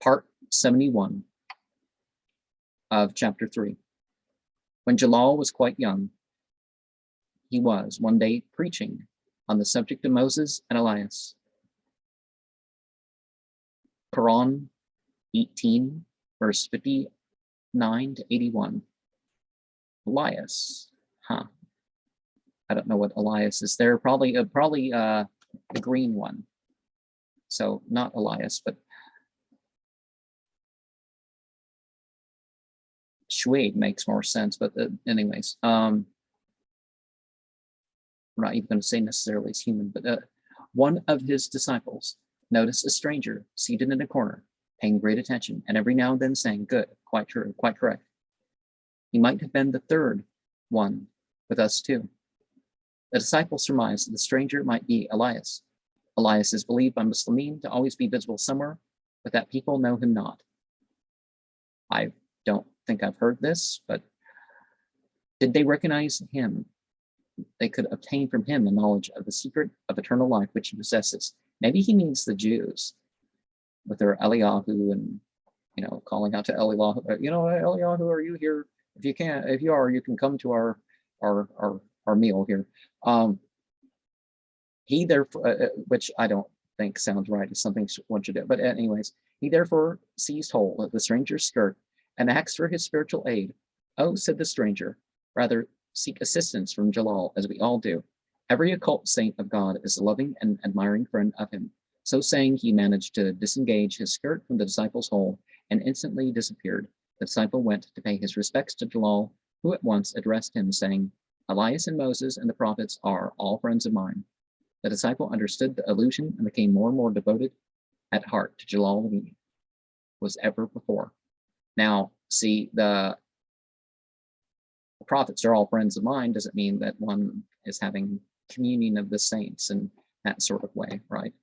Part 71 of chapter 3. When Jalal was quite young, he was one day preaching on the subject of Moses and Elias. Quran 18, verse 59 to 81. Elias, I don't know what Elias is there. Probably the green one. So not Elias, but Shuaib makes more sense. But anyways, I'm not even going to say necessarily it's human, but one of his disciples noticed a stranger seated in a corner, paying great attention, and every now and then saying, "Good, quite true, quite correct." He might have been the third one with us too. The disciple surmised that the stranger might be Elias. Elias is believed by Muslimin to always be visible somewhere, but that people know him not. I don't think I've heard this, but did they recognize him? They could obtain from him the knowledge of the secret of eternal life which he possesses. Maybe he means the Jews with their Eliyahu and, calling out to Eliyahu, Eliyahu, are you here? If you are, you can come to our meal here. He therefore, which I don't think sounds right, is something one should do. But anyways, he therefore seized hold of the stranger's skirt and asked for his spiritual aid. "Oh," said the stranger, "rather seek assistance from Jalal, as we all do. Every occult saint of God is a loving and admiring friend of him." So saying, he managed to disengage his skirt from the disciple's hold and instantly disappeared. The disciple went to pay his respects to Jalal, who at once addressed him, saying, "Elias and Moses and the prophets are all friends of mine." The disciple understood the allusion and became more and more devoted at heart to Jalal than he was ever before. Now, see, the prophets are all friends of mine doesn't mean that one is having communion of the saints in that sort of way, right?